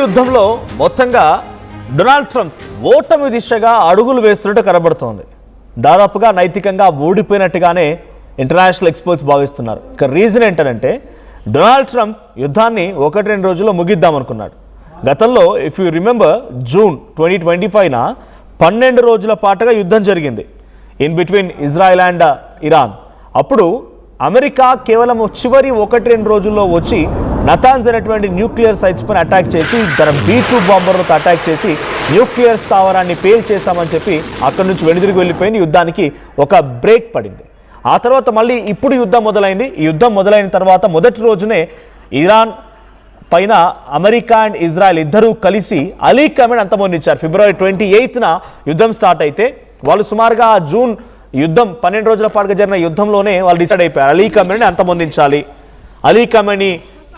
యుద్ధంలో మొత్తంగా Donald Trump ఓటమి దిశగా అడుగులు వేస్తున్నట్టు కనబడుతోంది. దాదాపుగా నైతికంగా ఓడిపోయినట్టుగానే ఇంటర్నేషనల్ ఎక్స్పర్ట్స్ భావిస్తున్నారు. ఇక రీజన్ ఏంటంటే డొనాల్డ్ ట్రంప్ యుద్ధాన్ని 1-2 రోజుల్లో ముగిద్దామనుకున్నాడు. గతంలో ఇఫ్ యూ రిమెంబర్ జూన్ 2025న 12 రోజుల పాటుగా యుద్ధం జరిగింది in between Israel and Iran. అప్పుడు అమెరికా కేవలం చివరి 1-2 రోజుల్లో వచ్చి నతాన్స్ అనేటువంటి న్యూక్లియర్ సైట్స్ పైన అటాక్ చేసి తన B-2 బాంబర్లకు అటాక్ చేసి న్యూక్లియర్ స్థావరాన్ని పేల్ చేశామని చెప్పి అక్కడి నుంచి వెనుదిరిగి వెళ్ళిపోయిన యుద్ధానికి ఒక బ్రేక్ పడింది. ఆ తర్వాత మళ్ళీ ఇప్పుడు యుద్ధం మొదలైంది. ఈ యుద్ధం మొదలైన తర్వాత మొదటి రోజునే ఇరాన్ పైన అమెరికా అండ్ ఇజ్రాయెల్ ఇద్దరూ కలిసి అలీ కమేని అంతమొందించారు. ఫిబ్రవరి 28న యుద్ధం స్టార్ట్ అయితే వాళ్ళు సుమారుగా జూన్ యుద్ధం 12 రోజుల పాటుగా జరిగిన యుద్ధంలోనే వాళ్ళు డిసైడ్ అయిపోయారు అలీ కమేని అంతమొందించాలి. అలీ కమేని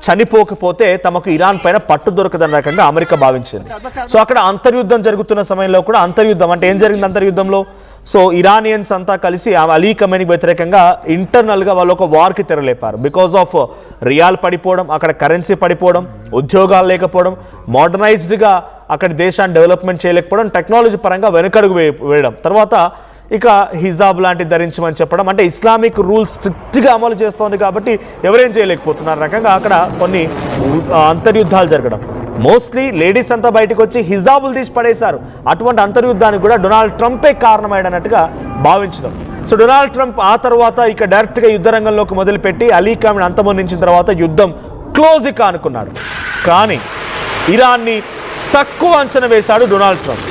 చనిపోకపోతే తమకు ఇరాన్ పైన పట్టు దొరకదన్న రకంగా అమెరికా భావించింది. సో అక్కడ అంతర్యుద్ధం జరుగుతున్న సమయంలో కూడా అంతర్యుద్ధం అంటే ఏం జరిగింది అంతర్యుద్ధంలో? సో ఇరానియన్స్ అంతా కలిసి అలీ కమేనికి వ్యతిరేకంగా ఇంటర్నల్గా వాళ్ళు ఒక వార్కి తెరలేపారు. బికాస్ ఆఫ్ రియాల్ పడిపోవడం, అక్కడ కరెన్సీ పడిపోవడం, ఉద్యోగాలు లేకపోవడం, మోడర్నైజ్డ్గా అక్కడ దేశాన్ని డెవలప్మెంట్ చేయలేకపోవడం, టెక్నాలజీ పరంగా వెనుకడుగు వేయడం, తర్వాత ఇక హిజాబ్ లాంటివి ధరించమని చెప్పడం, అంటే ఇస్లామిక్ రూల్స్ స్ట్రిక్ట్గా అమలు చేస్తోంది కాబట్టి ఎవరేం చేయలేకపోతున్నారు రకంగా అక్కడ కొన్ని అంతర్యుద్ధాలు జరగడం. మోస్ట్లీ లేడీస్ అంతా బయటకు వచ్చి హిజాబులు తీసి పడేశారు. అటువంటి అంతర్యుద్ధానికి కూడా డొనాల్డ్ ట్రంపే కారణమైనట్టుగా భావించడం. సో డొనాల్డ్ ట్రంప్ ఆ తర్వాత ఇక డైరెక్ట్గా యుద్ధ రంగంలోకి మొదలుపెట్టి అలీ కమేని అంతమొందించిన తర్వాత యుద్ధం క్లోజ్ ఇక అనుకున్నాడు. కానీ ఇరాన్ని తక్కువ అంచనా వేశాడు డొనాల్డ్ ట్రంప్.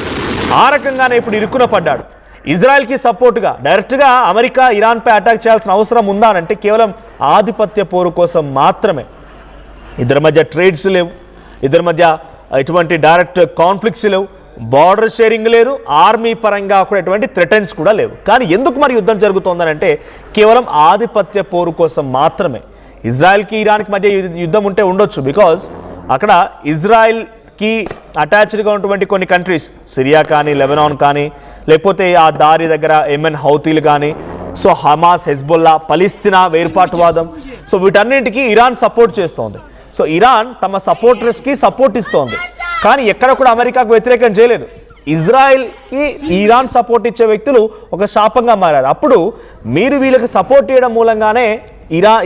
ఆ రకంగానే ఇప్పుడు ఇరుకున పడ్డాడు. ఇజ్రాయెల్కి సపోర్ట్గా డైరెక్ట్గా అమెరికా ఇరాన్పై అటాక్ చేయాల్సిన అవసరం ఉందా అంటే కేవలం ఆధిపత్య పోరు కోసం మాత్రమే. ఇద్దరి మధ్య ట్రేడ్స్ లేవు, ఇద్దరి మధ్య ఎటువంటి డైరెక్ట్ కాన్ఫ్లిక్ట్స్ లేవు, బార్డర్ షేరింగ్ లేదు, ఆర్మీ పరంగా కూడా ఎటువంటి థ్రెటన్స్ కూడా లేవు. కానీ ఎందుకు మరి యుద్ధం జరుగుతోందని అంటే కేవలం ఆధిపత్య పోరు కోసం మాత్రమే. ఇజ్రాయెల్కి ఇరాన్కి మధ్య యుద్ధం ఉంటే ఉండొచ్చు, బికాజ్ అక్కడ ఇజ్రాయెల్కి అటాచ్డ్గా ఉన్నటువంటి కొన్ని కంట్రీస్ సిరియా కానీ, లెబనాన్ కానీ, లేకపోతే ఆ దారి దగ్గర యెమెన్ హౌతీలు కానీ, సో హమాస్, హెజ్బొల్లా, పలిస్తీనా వేర్పాటువాదం, సో వీటన్నింటికి ఇరాన్ సపోర్ట్ చేస్తోంది. సో ఇరాన్ తమ సపోర్టర్స్కి సపోర్ట్ ఇస్తోంది. కానీ ఎక్కడ కూడా అమెరికాకు వ్యతిరేకం చేయలేదు. ఇజ్రాయెల్కి ఇరాన్ సపోర్ట్ ఇచ్చే వ్యక్తులు ఒక శాపంగా మారారు. అప్పుడు మీరు వీళ్ళకి సపోర్ట్ చేయడం మూలంగానే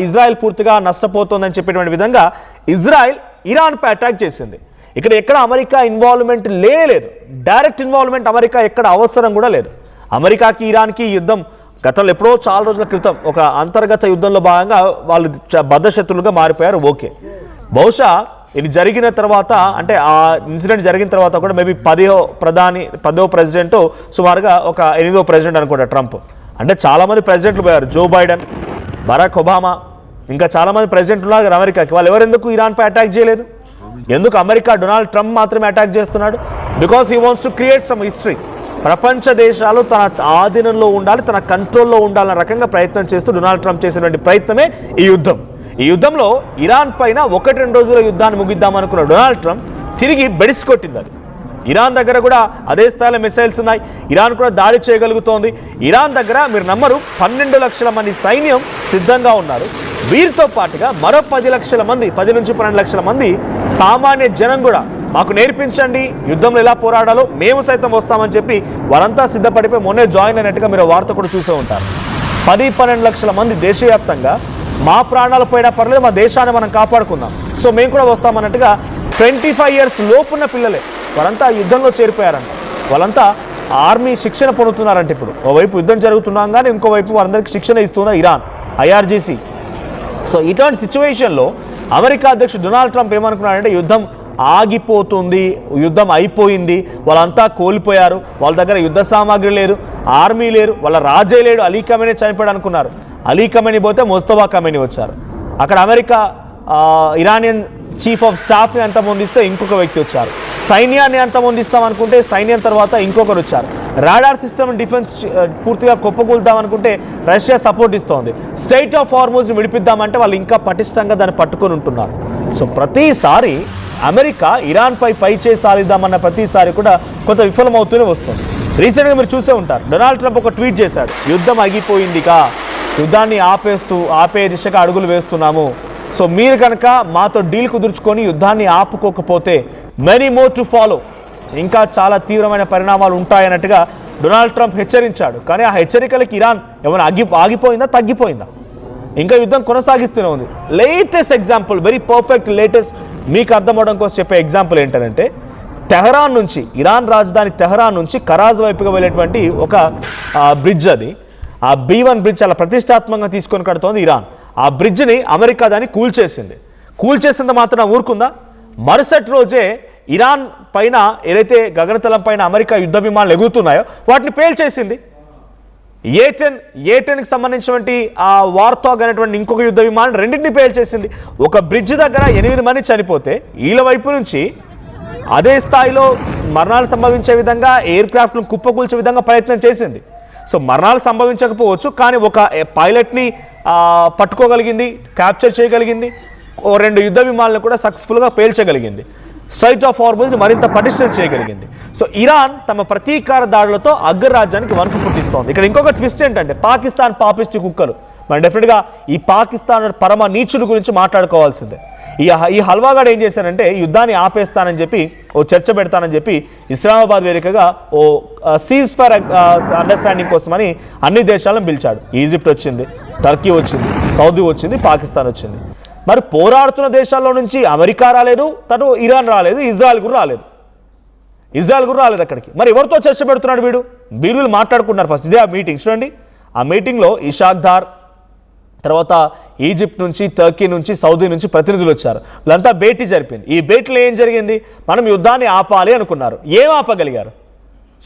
ఇజ్రాయెల్ పూర్తిగా నష్టపోతుందని చెప్పేటువంటి విధంగా ఇజ్రాయెల్ ఇరాన్పై అటాక్ చేసింది. ఇక్కడ ఎక్కడ అమెరికా ఇన్వాల్వ్మెంట్ లేదు, డైరెక్ట్ ఇన్వాల్వ్మెంట్ అమెరికా ఎక్కడ అవసరం కూడా లేదు. అమెరికాకి ఇరాన్కి యుద్ధం గతంలో ఎప్పుడో చాలా రోజుల క్రితం ఒక అంతర్గత యుద్ధంలో భాగంగా వాళ్ళు బద్ధశత్రులుగా మారిపోయారు. ఓకే, బహుశా ఇది జరిగిన తర్వాత అంటే ఆ ఇన్సిడెంట్ జరిగిన తర్వాత కూడా మేబీ 10వ ప్రెసిడెంట్ సుమారుగా ఒక 8వ ప్రెసిడెంట్ అనుకుంటా ట్రంప్. అంటే చాలామంది ప్రెసిడెంట్లు పోయారు, జో బైడెన్, బరాక్ ఒబామా, ఇంకా చాలామంది ప్రెసిడెంట్లు ఉన్నారు కదా అమెరికాకి. వాళ్ళు ఎవరెందుకు ఇరాన్పై అటాక్ చేయలేదు? ఎందుకు అమెరికా డొనాల్డ్ ట్రంప్ మాత్రమే అటాక్ చేస్తున్నాడు? Because he wants to create some history. ప్రపంచ దేశాలు తన ఆధీనంలో ఉండాలి, తన కంట్రోల్లో ఉండాలన్న రకంగా ప్రయత్నం చేస్తూ డొనాల్డ్ ట్రంప్ చేసినటువంటి ప్రయత్నమే ఈ యుద్ధం. ఈ యుద్ధంలో ఇరాన్ పైన 1-2 రోజుల యుద్ధాన్ని ముగిద్దామనుకున్న డొనాల్డ్ ట్రంప్ తిరిగి బెడిసి కొట్టింది. అది ఇరాన్ దగ్గర కూడా అదే స్థాయిలో మిసైల్స్ ఉన్నాయి, ఇరాన్ కూడా దాడి చేయగలుగుతోంది. ఇరాన్ దగ్గర మీరు నమ్మరు 12 లక్షల మంది సైన్యం సిద్ధంగా ఉన్నారు. వీరితో పాటుగా మరో 10 లక్షల మంది, 10 నుంచి 12 లక్షల మంది సామాన్య జనం కూడా మాకు నేర్పించండి యుద్ధంలో ఎలా పోరాడాలో, మేము సైతం వస్తామని చెప్పి వారంతా సిద్ధపడిపోయి మొన్నే జాయిన్ అయినట్టుగా మీరు వార్త కూడా చూసే ఉంటారు. 10-12 లక్షల మంది దేశవ్యాప్తంగా మా ప్రాణాలు పోయినా పర్లేదు, మా దేశాన్ని మనం కాపాడుకుందాం, సో మేము కూడా వస్తామన్నట్టుగా 25 ఇయర్స్ లోపున్న పిల్లలే వారంతా యుద్ధంలో చేరిపోయారంట. వాళ్ళంతా ఆర్మీ శిక్షణ పొందుతున్నారంట. ఇప్పుడు ఓవైపు యుద్ధం జరుగుతున్నాం కానీ ఇంకోవైపు వారందరికీ శిక్షణ ఇస్తున్న ఇరాన్, IRGC. సో ఇటువంటి సిచ్యువేషన్లో అమెరికా అధ్యక్షుడు డొనాల్డ్ ట్రంప్ ఏమనుకున్నాడంటే యుద్ధం ఆగిపోతుంది, యుద్ధం అయిపోయింది, వాళ్ళంతా కోల్పోయారు, వాళ్ళ దగ్గర యుద్ధ సామాగ్రి లేదు, ఆర్మీ లేరు, వాళ్ళ రాజే లేడు, అలీ కమేని చనిపోయాడు అనుకున్నారు. అలీ కమేని పోతే ముస్తఫా కమేని వచ్చారు. అక్కడ అమెరికా ఇరానియన్ చీఫ్ ఆఫ్ స్టాఫ్ని అంతమొందిస్తే ఇంకొక వ్యక్తి వచ్చారు. సైన్యాన్ని అంతమొందిస్తాం అనుకుంటే సైన్యం తర్వాత ఇంకొకరు వచ్చారు. రాడార్ సిస్టమ్ డిఫెన్స్ పూర్తిగా కుప్పకూలుద్దామనుకుంటే రష్యా సపోర్ట్ ఇస్తోంది. స్ట్రైట్ ఆఫ్ హార్మోజ్ని విడిపిద్దామంటే వాళ్ళు ఇంకా పటిష్టంగా దాన్ని పట్టుకొని ఉంటున్నారు. సో ప్రతిసారి అమెరికా ఇరాన్పై పైచేయి సాధిద్దామన్న ప్రతిసారి కూడా కొంత విఫలమవుతూనే వస్తుంది. రీసెంట్గా మీరు చూసే ఉంటారు, డొనాల్డ్ ట్రంప్ ఒక ట్వీట్ చేశాడు, యుద్ధం ఆగిపోయిందిగా, యుద్ధాన్ని ఆపే దిశగా అడుగులు వేస్తున్నాము, సో మీరు కనుక మాతో డీల్ కుదుర్చుకొని యుద్ధాన్ని ఆపుకోకపోతే మెనీ మోర్ టు ఫాలో, ఇంకా చాలా తీవ్రమైన పరిణామాలు ఉంటాయన్నట్టుగా డొనాల్డ్ ట్రంప్ హెచ్చరించాడు. కానీ ఆ హెచ్చరికలకి ఇరాన్ ఏమైనా ఆగిపోయిందా, తగ్గిపోయిందా? ఇంకా యుద్ధం కొనసాగిస్తూనే ఉంది. Latest example, very perfect latest మీకు అర్థం అవడం కోసం చెప్పే ఎగ్జాంపుల్ ఏంటంటే, టెహరాన్ నుంచి, ఇరాన్ రాజధాని టెహరాన్ నుంచి కరాజ్ వైపుగా వెళ్ళేటువంటి ఒక బ్రిడ్జ్, అది ఆ B1 బ్రిడ్జ్ చాలా ప్రతిష్టాత్మకంగా తీసుకొని కడుతోంది ఇరాన్. ఆ బ్రిడ్జ్ని అమెరికా దాన్ని కూల్చేసింది మాత్రం ఊరుకుందా? మరుసటి రోజే ఇరాన్ పైన ఏదైతే గగనతలం పైన అమెరికా యుద్ధ విమానాలు ఎగురుతున్నాయో వాటిని పేల్చేసింది. ఏ10కి సంబంధించినటువంటి ఆ వార్తాగ్ అనేటువంటి ఇంకొక యుద్ధ విమానం రెండింటిని పేల్చేసింది. ఒక బ్రిడ్జ్ దగ్గర 8 మంది చనిపోతే వీళ్ళ వైపు నుంచి అదే స్థాయిలో మరణాలు సంభవించే విధంగా ఎయిర్ క్రాఫ్ట్ను కుప్పకూల్చే విధంగా ప్రయత్నం చేసింది. సో మరణాలు సంభవించకపోవచ్చు, కానీ ఒక పైలట్ని పట్టుకోగలిగింది, క్యాప్చర్ చేయగలిగింది, 2 యుద్ధ విమానాలను కూడా సక్సెస్ఫుల్గా పేల్చగలిగింది, స్ట్రైట్ ఆఫ్ హార్మోజ్ని మరింత పటిష్టం చేయగలిగింది. సో ఇరాన్ తమ ప్రతీకార దాడులతో అగ్రరాజ్యానికి వణుకు పుట్టిస్తోంది. ఇక్కడ ఇంకొక ట్విస్ట్ ఏంటంటే, పాకిస్తాన్ పాపిస్టి కుక్కలు, మనం డెఫినెట్గా ఈ పాకిస్తాన్ పరమ నీచుల గురించి మాట్లాడుకోవాల్సిందే. ఈ హల్వాగాడు ఏం చేశారంటే, యుద్ధాన్ని ఆపేస్తానని చెప్పి, ఓ చర్చ పెడతానని చెప్పి ఇస్లామాబాద్ వేదికగా ఓ సీజ్ ఫైర్ అండర్స్టాండింగ్ కోసమని అన్ని దేశాలను పిలిచాడు. ఈజిప్ట్ వచ్చింది, టర్కీ వచ్చింది, సౌదీ వచ్చింది, పాకిస్తాన్ వచ్చింది. మరి పోరాడుతున్న దేశాల్లో నుంచి అమెరికా రాలేదు, తను ఇరాన్ రాలేదు, ఇజ్రాయెల్ కూడా రాలేదు అక్కడికి. మరి ఎవరితో చర్చ పెడుతున్నాడు వీళ్ళు మాట్లాడుకున్నారు. ఫస్ట్ ఇదే ఆ మీటింగ్ చూడండి. ఆ మీటింగ్లో ఇషాక్దార్, తర్వాత ఈజిప్ట్ నుంచి, టర్కీ నుంచి, సౌదీ నుంచి ప్రతినిధులు వచ్చారు. వీళ్ళంతా భేటీ జరిపింది. ఈ భేటీలో ఏం జరిగింది? మనం యుద్ధాన్ని ఆపాలి అనుకున్నారు. ఏం ఆపగలిగారు?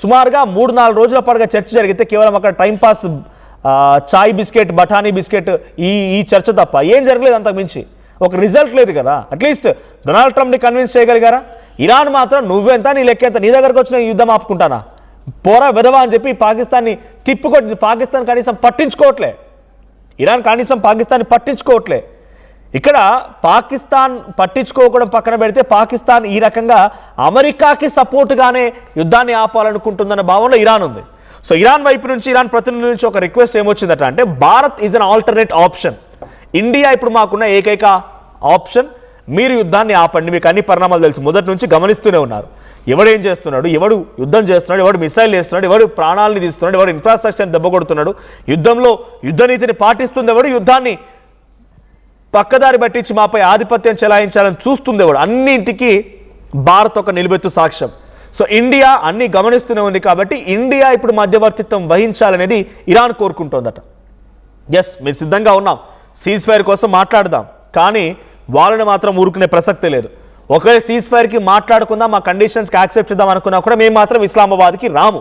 సుమారుగా 3-4 రోజుల పాటుగా చర్చ జరిగితే కేవలం అక్కడ టైంపాస్ చాయ్ బిస్కెట్, బఠానీ బిస్కెట్, ఈ చర్చ తప్ప ఏం జరగలేదు. అంతకు మించి ఒక రిజల్ట్ లేదు కదా. అట్లీస్ట్ డొనాల్డ్ ట్రంప్ని కన్విన్స్ చేయగలిగారా? ఇరాన్ మాత్రం నువ్వెంత, నీ లెక్కెంత, నీ దగ్గరకు వచ్చిన యుద్ధం ఆపుకుంటానా, పోరా విధవా అని చెప్పి పాకిస్తాన్ని తిప్పుకొట్టి, పాకిస్తాన్ కనీసం పట్టించుకోవట్లే, ఇరాన్ కనీసం పాకిస్తాన్ని పట్టించుకోవట్లే. ఇక్కడ పాకిస్తాన్ పట్టించుకోవడం పక్కన పెడితే, పాకిస్తాన్ ఈ రకంగా అమెరికాకి సపోర్టుగానే యుద్ధాన్ని ఆపాలనుకుంటుందన్న భావనలో ఇరాన్ ఉంది. సో ఇరాన్ వైపు నుంచి, ఇరాన్ ప్రతినిధుల నుంచి ఒక రిక్వెస్ట్ ఏమొచ్చిందట అంటే, Bharat is an alternate option, India ఇప్పుడు మాకున్న ఏకైక ఆప్షన్, మీరు యుద్ధాన్ని ఆపండి. మీకు అన్ని పరిణామాలు తెలుసు, మొదటి నుంచి గమనిస్తూనే ఉన్నారు. ఎవడేం చేస్తున్నాడు, ఎవడు యుద్ధం చేస్తున్నాడు, ఎవడు మిసైల్ వేస్తున్నాడు, ఎవడు ప్రాణాలని తీస్తున్నాడు, ఎవడు ఇన్ఫ్రాస్ట్రక్చర్ని దెబ్బకొడుతున్నాడు, యుద్ధంలో యుద్ధనీతిని పాటిస్తుంది ఎవడు, యుద్ధాన్ని పక్కదారి పట్టించి మాపై ఆధిపత్యం చెలాయించాలని చూస్తుంది ఎవడు, అన్నింటికి భారత్ ఒక నిలువెత్తు సాక్ష్యం. సో ఇండియా అన్ని గమనిస్తూనే ఉంది కాబట్టి ఇండియా ఇప్పుడు మధ్యవర్తిత్వం వహించాలనేది ఇరాన్ కోరుకుంటోందట. ఎస్, మేము సిద్ధంగా ఉన్నాం, సీజ్ ఫైర్ కోసం మాట్లాడదాం, కానీ వాళ్ళని మాత్రం ఊరుకునే ప్రసక్తే లేదు. ఒకవేళ సీజ్ ఫైర్కి మాట్లాడుకుందాం, మా కండిషన్స్కి యాక్సెప్ట్ చేద్దాం అనుకున్నా కూడా మేము మాత్రం ఇస్లామాబాద్కి రాము.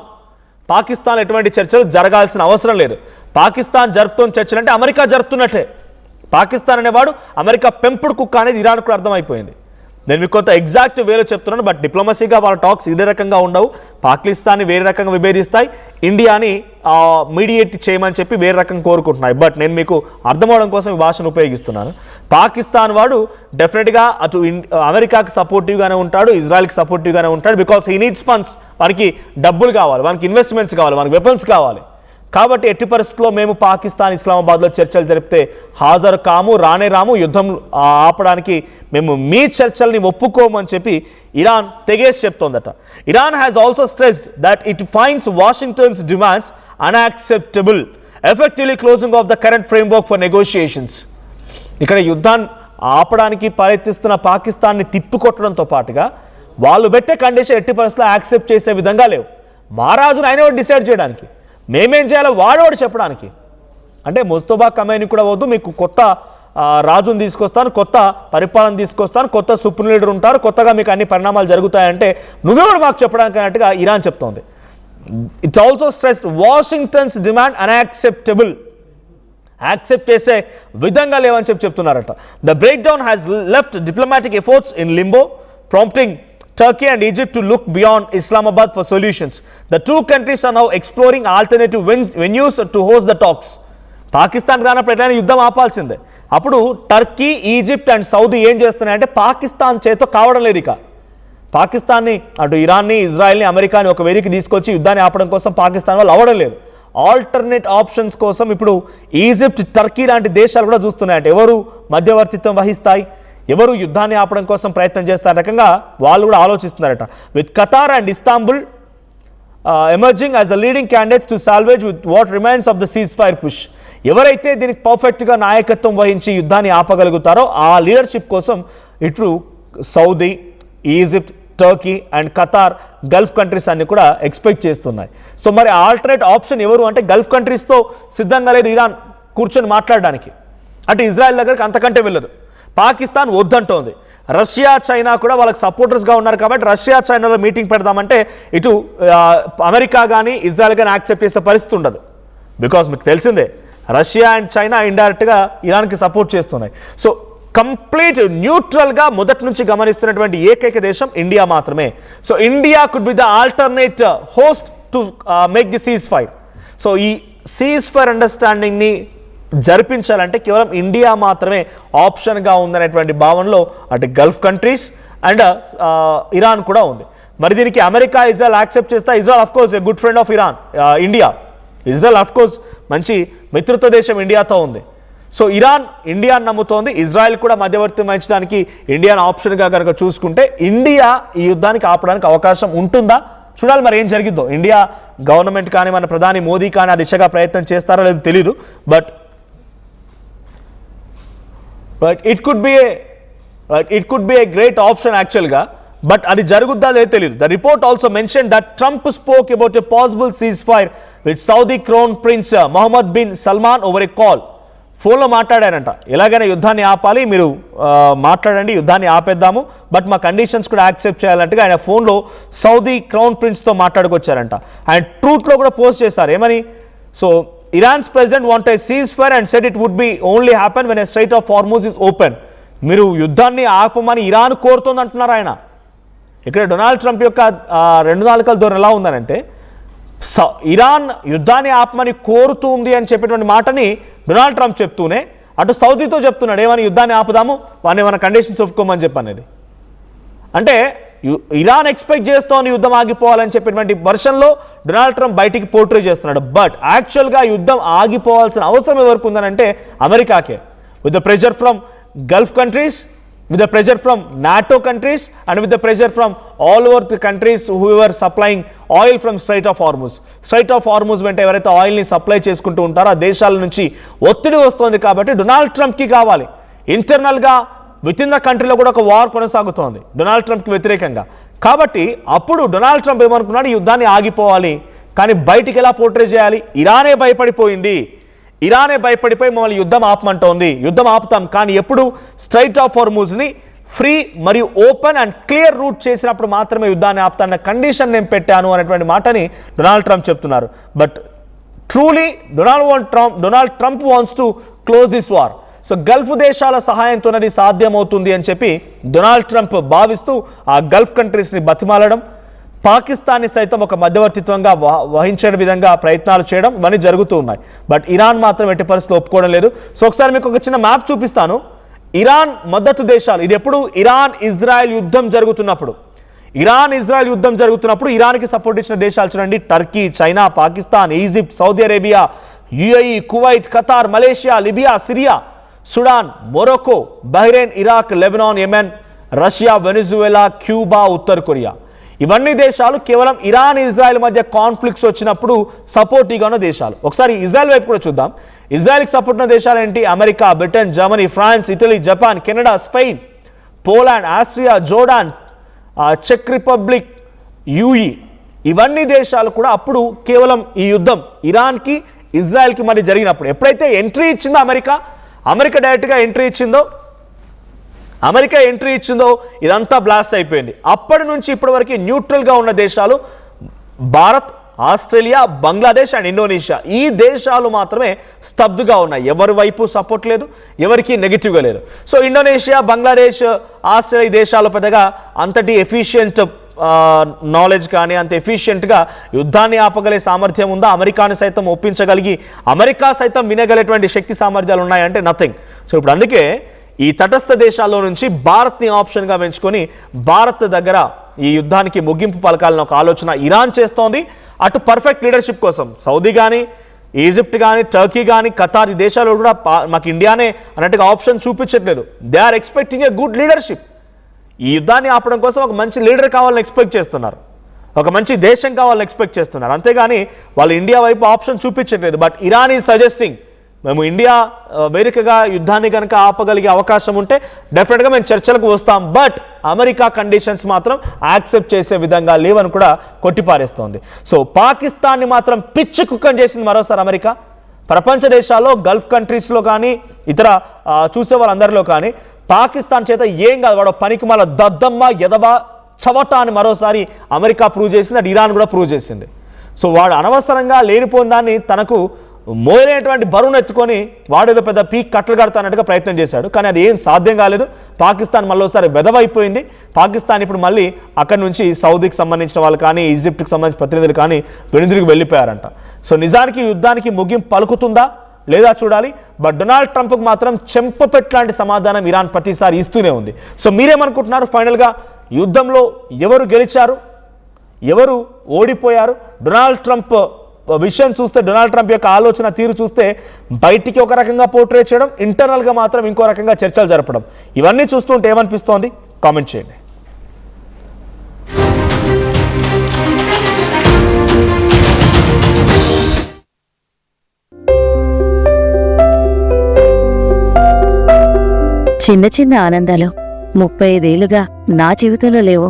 పాకిస్తాన్ ఎటువంటి చర్చలు జరగాల్సిన అవసరం లేదు. పాకిస్తాన్ జరుపుతున్న చర్చలు అంటే అమెరికా జరుపుతున్నట్టే. పాకిస్తాన్ అనేవాడు అమెరికా పెంపుడు కుక్క అనేది ఇరాన్ కూడా అర్థమైపోయింది. నేను మీకు కొంత ఎగ్జాక్ట్ వేలో చెప్తున్నాను, బట్ డిప్లొమసీగా వాళ్ళ టాక్స్ ఇదే రకంగా ఉండవు. పాకిస్తాన్ని వేరే రకంగా విభేదిస్తాయి, ఇండియాని మీడియేట్ చేయమని చెప్పి వేరే రకంగా కోరుకుంటున్నాయి. బట్ నేను మీకు అర్థమవడం కోసం ఈ భాషను ఉపయోగిస్తున్నాను. పాకిస్తాన్ వాడు డెఫినెట్గా అటు అమెరికాకి సపోర్టివ్గానే ఉంటాడు, ఇజ్రాయెల్కి సపోర్టివ్గానే ఉంటాడు. బికాస్ హీ నీడ్స్ ఫండ్స్, వానికి డబ్బులు కావాలి, వానికి ఇన్వెస్ట్మెంట్స్ కావాలి, వానికి వెపన్స్ కావాలి. కాబట్టి ఎట్టి పరిస్థితుల్లో మేము పాకిస్తాన్ ఇస్లామాబాద్లో చర్చలు జరిపితే హాజరు కాము, రాము, యుద్ధం ఆపడానికి మేము మీ చర్చల్ని ఒప్పుకోమని చెప్పి ఇరాన్ తెగేసి చెప్తోందట. Iran has also stressed that it finds Washington's demands unacceptable, effectively closing of the current framework for negotiations. ఇక్కడ యుద్ధాన్ని ఆపడానికి ప్రయత్నిస్తున్న పాకిస్తాన్ని తిప్పికొట్టడంతో పాటుగా వాళ్ళు పెట్టే కండిషన్ ఎట్టి పరిస్థితుల్లో యాక్సెప్ట్ చేసే విధంగా లేవు. మహారాజును ఆయన డిసైడ్ చేయడానికి, మేమేం చేయాలో వాడోడు చెప్పడానికి. అంటే ముస్తఫా ఖమైనీ కూడా వద్దు, మీకు కొత్త రాజును తీసుకొస్తాను, కొత్త పరిపాలన తీసుకొస్తాను, కొత్త సుప్రీం లీడర్ ఉంటారు, కొత్తగా మీకు అన్ని పరిణామాలు జరుగుతాయంటే నువ్వెవడు మాకు చెప్పడానికి అన్నట్టుగా ఇరాన్ చెప్తోంది. It's also stressed Washington's demand unacceptable, accept చేసే విధంగా లేవని చెప్తున్నారట. The breakdown has left diplomatic efforts in limbo, prompting Turkey and Egypt to look beyond Islamabad for solutions. The two countries are now exploring alternative venues to host the talks. Pakistan రానప్పుడు ఎట్లయినా యుద్ధం ఆపాల్సిందే. అప్పుడు Turkey, Egypt and Saudi ఏం చేస్తున్నాయంటే పాకిస్తాన్ చేతో కావడం లేదు. ఇక పాకిస్తాన్ని, అటు ఇరాన్ని, ఇజ్రాయెల్ని, అమెరికాని ఒక వేదికకి తీసుకొచ్చి యుద్ధాన్ని ఆపడం కోసం పాకిస్తాన్ వాళ్ళు అవ్వడం లేదు. ఆల్టర్నేట్ ఆప్షన్స్ కోసం ఇప్పుడు ఈజిప్ట్, టర్కీ లాంటి దేశాలు కూడా చూస్తున్నాయంటే ఎవరు మధ్యవర్తిత్వం వహిస్తాయి, ఎవరు యుద్ధాన్ని ఆపడం కోసం ప్రయత్నం చేస్తారు రకంగా వాళ్ళు కూడా ఆలోచిస్తున్నారట. With Qatar and Istanbul emerging as the leading candidates to salvage with what remains of the ceasefire push. ఎవరైతే దీనికి పర్ఫెక్ట్గా నాయకత్వం వహించి యుద్ధాన్ని ఆపగలుగుతారో ఆ లీడర్షిప్ కోసం ఇటు Saudi, Egypt, Turkey and Qatar, Gulf countries అన్ని కూడా ఎక్స్పెక్ట్ చేస్తున్నాయి. సో మరి ఆల్టర్నేట్ ఆప్షన్ ఎవరు అంటే గల్ఫ్ కంట్రీస్తో సిద్ధంగా లేదు ఇరాన్ కూర్చొని మాట్లాడడానికి. అంటే ఇజ్రాయెల్ దగ్గరికి అంతకంటే వెళ్ళదు. పాకిస్తాన్ వద్దంటోంది. రష్యా, చైనా కూడా వాళ్ళకి సపోర్టర్స్గా ఉన్నారు కాబట్టి రష్యా, చైనాలో మీటింగ్ పెడదామంటే ఇటు అమెరికా కానీ ఇజ్రాయెల్ కానీ యాక్సెప్ట్ చేసే పరిస్థితి ఉండదు. బికాస్ మీకు తెలిసిందే రష్యా అండ్ చైనా ఇండైరెక్ట్గా ఇరాన్కి సపోర్ట్ చేస్తున్నాయి. సో కంప్లీట్ న్యూట్రల్గా మొదటి నుంచి గమనిస్తున్నటువంటి ఏకైక దేశం ఇండియా మాత్రమే. So India could be the alternate host to make the cease fire. So ఈ సీజ్ ఫైర్ అండర్స్టాండింగ్ని జరిపించాలంటే కేవలం ఇండియా మాత్రమే ఆప్షన్గా ఉందనేటువంటి భావనలో అటు గల్ఫ్ కంట్రీస్ అండ్ ఇరాన్ కూడా ఉంది. మరి దీనికి అమెరికా, ఇజ్రాయెల్ యాక్సెప్ట్ చేస్తా. Israel of course a good friend of India. Israel of course మంచి మిత్రత్వ దేశం ఇండియాతో ఉంది. సో ఇరాన్ ఇండియాను నమ్ముతోంది. ఇజ్రాయెల్ కూడా మధ్యవర్తి వహించడానికి ఇండియాను ఆప్షన్గా కనుక చూసుకుంటే ఇండియా ఈ యుద్ధానికి ఆపడానికి అవకాశం ఉంటుందా చూడాలి. మరి ఏం జరిగిద్దో. ఇండియా గవర్నమెంట్ కానీ మన ప్రధాని మోదీ కానీ ఆ దిశగా ప్రయత్నం చేస్తారో లేదో తెలియదు. But it could be a great option actually, but అది జరుగుద్దా లేదో తెలియదు. The report also mentioned that Trump spoke about a possible ceasefire with Saudi Crown Prince Mohammed bin Salman over a call. ఫోన్లో మాట్లాడారంట. ఎలాగైనా యుద్ధాన్ని ఆపాలి, మీరు మాట్లాడండి, యుద్ధాన్ని ఆపేద్దాము, బట్ మా కండిషన్స్ కూడా యాక్సెప్ట్ చేయాలంటే ఆయన ఫోన్లో సౌదీ క్రౌన్ ప్రిన్స్తో మాట్లాడుకొచ్చారంట. ఆయన ట్రూత్లో కూడా పోస్ట్ చేశారు ఏమని. So Iran's president wanted a ceasefire and said it would be only happen when a Strait of Hormuz is open. మీరు యుద్ధాన్ని ఆపమని ఇరాన్ కోరుతోంది అంటున్నారు ఆయన. ఇక్కడ డొనాల్డ్ ట్రంప్ యొక్క 2 నాలుకల ధోరణి ఎలా ఉందనంటే ఇరాన్ యుద్ధాన్ని ఆపమని కోరుతుంది అని చెప్పేటువంటి మాటని డొనాల్డ్ ట్రంప్ చెప్తూనే అటు సౌదీతో చెప్తున్నాడు ఏమని యుద్ధాన్ని ఆపుదాము, వాడిని ఏమైనా కండిషన్స్ ఒప్పుకోమని చెప్పనేది. అంటే ఇరాన్ ఎక్స్పెక్ట్ చేస్తోంది యుద్ధం ఆగిపోవాలని చెప్పినటువంటి వర్షన్లో డొనాల్డ్ ట్రంప్ బయటికి పోర్ట్రే చేస్తున్నాడు. బట్ యాక్చువల్గా యుద్ధం ఆగిపోవాల్సిన అవసరం ఎవరికి ఉందనంటే అమెరికాకే. With the pressure from Gulf countries, with the pressure from NATO countries and with the pressure from all over the countries who were supplying oil from Strait of Hormuz. Strait of Hormuz వెంట ఎవరైతే ఆయిల్ని supply చేసుకుంటూ ఉంటారో ఆ దేశాల నుంచి ఒత్తిడి వస్తుంది కాబట్టి డొనాల్డ్ ట్రంప్కి కావాలి. ఇంటర్నల్గా విత్ ఇన్ ద కంట్రీలో కూడా ఒక వార్ కొనసాగుతోంది డొనాల్డ్ ట్రంప్కి వ్యతిరేకంగా. కాబట్టి అప్పుడు డొనాల్డ్ ట్రంప్ ఏమనుకున్నాడు, యుద్ధాన్ని ఆగిపోవాలి, కానీ బయటికి ఎలా పోర్ట్రే చేయాలి. ఇరానే భయపడిపోయి మమ్మల్ని యుద్ధం ఆపమంటోంది, యుద్ధం ఆపుతాం, కానీ ఎప్పుడు స్ట్రైట్ ఆఫ్ హార్మూజ్ని ఫ్రీ మరియు ఓపెన్ అండ్ క్లియర్ రూట్ చేసినప్పుడు మాత్రమే యుద్ధాన్ని ఆపుతాన్న కండిషన్ నేను పెట్టాను అనేటువంటి మాటని డొనాల్డ్ ట్రంప్ చెప్తున్నారు. But truly Donald Trump wants to close this war. So Gulf దేశాల సహాయంతోనది సాధ్యమవుతుంది అని చెప్పి డొనాల్డ్ ట్రంప్ భావిస్తూ ఆ గల్ఫ్ కంట్రీస్ని బతిమాలడం, పాకిస్తాన్ని సైతం ఒక మధ్యవర్తిత్వంగా వహించే విధంగా ప్రయత్నాలు చేయడం ఇవన్నీ జరుగుతూ ఉన్నాయి. బట్ ఇరాన్ మాత్రం ఎట్టి పరిస్థితుల్లో ఒప్పుకోవడం లేదు. సో ఒకసారి మీకు ఒక చిన్న మ్యాప్ చూపిస్తాను. ఇరాన్ మద్దతు దేశాలు, ఇది ఎప్పుడు ఇరాన్ ఇజ్రాయెల్ యుద్ధం జరుగుతున్నప్పుడు ఇరాన్కి సపోర్ట్ ఇచ్చిన దేశాలు చూడండి. Turkey, China, Pakistan, Egypt, Saudi Arabia, UAE, Kuwait, Qatar, Malaysia, Libya, Syria, Sudan, Morocco, Bahrain, Iraq, Lebanon, Yemen, Russia, Venezuela, Cuba, ఉత్తర కొరియా. ఇవన్నీ దేశాలు కేవలం ఇరాన్ ఇజ్రాయెల్ మధ్య కాన్ఫ్లిక్ట్స్ వచ్చినప్పుడు సపోర్టివ్గా ఉన్న దేశాలు. ఒకసారి ఇజ్రాయెల్ వైపు కూడా చూద్దాం. ఇజ్రాయెల్కి సపోర్ట్ ఉన్న దేశాలు ఏంటి? America, Britain, Germany, France, Italy, Japan, Canada, Spain, Poland, Austria, Jordan, చెక్ రిపబ్లిక్, యూఈ. ఇవన్నీ దేశాలు కూడా అప్పుడు కేవలం ఈ యుద్ధం ఇరాన్కి ఇజ్రాయెల్కి మధ్య జరిగినప్పుడు ఎప్పుడైతే ఎంట్రీ ఇచ్చిందో అమెరికా డైరెక్ట్గా ఎంట్రీ ఇచ్చిందో ఇదంతా బ్లాస్ట్ అయిపోయింది. అప్పటి నుంచి ఇప్పటి వరకు న్యూట్రల్గా ఉన్న దేశాలు Bharat, Australia, Bangladesh and Indonesia. ఈ దేశాలు మాత్రమే స్తబ్దుగా ఉన్నాయి. ఎవరి వైపు సపోర్ట్ లేదు, ఎవరికి నెగిటివ్గా లేదు. సో ఇండోనేషియా, బంగ్లాదేశ్, ఆస్ట్రేలియా దేశాలు పెద్దగా అంతటి ఎఫిషియెంట్ నాలెడ్జ్ కానీ అంత ఎఫిషియెంట్గా యుద్ధాన్ని ఆపగలే సామర్థ్యం ఉందా, అమెరికాని సైతం ఒప్పించగలిగి అమెరికా సైతం వినగలేటువంటి శక్తి సామర్థ్యాలు ఉన్నాయంటే నథింగ్. సో ఇప్పుడు అందుకే ఈ తటస్థ దేశాల్లో నుంచి భారత్ని ఆప్షన్గా పెంచుకొని భారత్ దగ్గర ఈ యుద్ధానికి ముగింపు పలకాలని ఒక ఆలోచన ఇరాన్ చేస్తోంది. అటు పర్ఫెక్ట్ లీడర్షిప్ కోసం సౌదీ కానీ ఈజిప్ట్ కానీ, టర్కీ కానీ, ఖతార్, ఈ దేశాలు కూడా మాకు ఇండియానే అన్నట్టుగా ఆప్షన్ చూపించట్లేదు. They are expecting a good leadership. ఈ యుద్ధాన్ని ఆపడం కోసం ఒక మంచి లీడర్ కావాలని ఎక్స్పెక్ట్ చేస్తున్నారు, ఒక మంచి దేశం కావాలని ఎక్స్పెక్ట్ చేస్తున్నారు. అంతేగాని వాళ్ళు ఇండియా వైపు ఆప్షన్ చూపించట్లేదు. బట్ ఇరాన్ ఈజ్ సజెస్టింగ్ మేము ఇండియా వేదికగా యుద్ధాన్ని కనుక ఆపగలిగే అవకాశం ఉంటే డెఫినెట్గా మేము చర్చలకు వస్తాం, బట్ అమెరికా కండిషన్స్ మాత్రం యాక్సెప్ట్ చేసే విధంగా లేవని కూడా కొట్టిపారేస్తోంది. సో పాకిస్తాన్ని మాత్రం పిచ్చి కుక్కని చేసింది మరోసారి అమెరికా. ప్రపంచ దేశాల్లో, గల్ఫ్ కంట్రీస్లో కానీ, ఇతర చూసే వాళ్ళందరిలో కానీ పాకిస్తాన్ చేత ఏం కాదు, వాడు పనికి మళ్ళీ దద్దమ్మ ఎదబా చవట అని మరోసారి అమెరికా ప్రూవ్ చేసింది, అటు ఇరాన్ కూడా ప్రూవ్ చేసింది. సో వాడు అనవసరంగా లేనిపోయిన దాన్ని తనకు మోయలేనటువంటి బరువును ఎత్తుకొని వాడేదో పెద్ద పీక్ కట్టలు కడతానట్టుగా ప్రయత్నం చేశాడు, కానీ అది ఏం సాధ్యం కాలేదు. పాకిస్తాన్ మళ్ళీసారి వెదవైపోయింది. పాకిస్తాన్ ఇప్పుడు మళ్ళీ అక్కడి నుంచి సౌదీకి సంబంధించిన వాళ్ళు కానీ, ఈజిప్ట్కి సంబంధించిన ప్రతినిధులు కానీ వెనుదిరిగి వెళ్ళిపోయారంట. సో నిజానికి యుద్ధానికి ముగింపు పలుకుతుందా లేదా చూడాలి. బట్ డొనాల్డ్ ట్రంప్కి మాత్రం చెంపపెట్లాంటి సమాధానం ఇరాన్ ప్రతిసారి ఇస్తూనే ఉంది. సో మీరేమనుకుంటున్నారు? ఫైనల్గా యుద్ధంలో ఎవరు గెలిచారు, ఎవరు ఓడిపోయారు? డొనాల్డ్ ట్రంప్ విషయం చూస్తే, డొనాల్డ్ ట్రంప్ యొక్క ఆలోచన తీరు చూస్తే బయటికి ఒక రకంగా పోర్ట్రే చేయడం, ఇంటర్నల్గా మాత్రం ఇంకో రకంగా చర్చలు జరపడం, ఇవన్నీ చూస్తుంటే ఏమనిపిస్తోంది? కామెంట్ చేయండి. చిన్న చిన్న ఆనందాలు 35 ఏళ్లుగా నా జీవితంలో లేవు.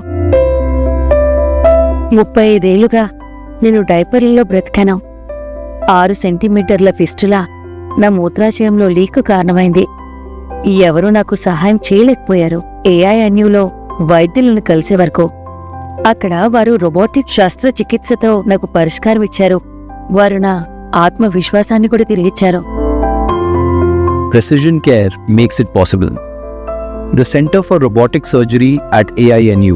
35 ఏళ్లుగా నేను డైపర్లలో బ్రతికాను. 6 సెంటీమీటర్ల ఫిస్టులా నా మూత్రాశయంలో లీకు కారణమైంది. ఎవరూ నాకు సహాయం చేయలేకపోయారు. AINUలో వైద్యులను కలిసే వరకు. అక్కడ వారు రోబోటిక్ శస్త్రచికిత్సతో నాకు పరిష్కారం ఇచ్చారు. వారు నా ఆత్మవిశ్వాసాన్ని కూడా తిరిగిచ్చారు. Precision care makes it possible. The Center for Robotic Surgery at AINU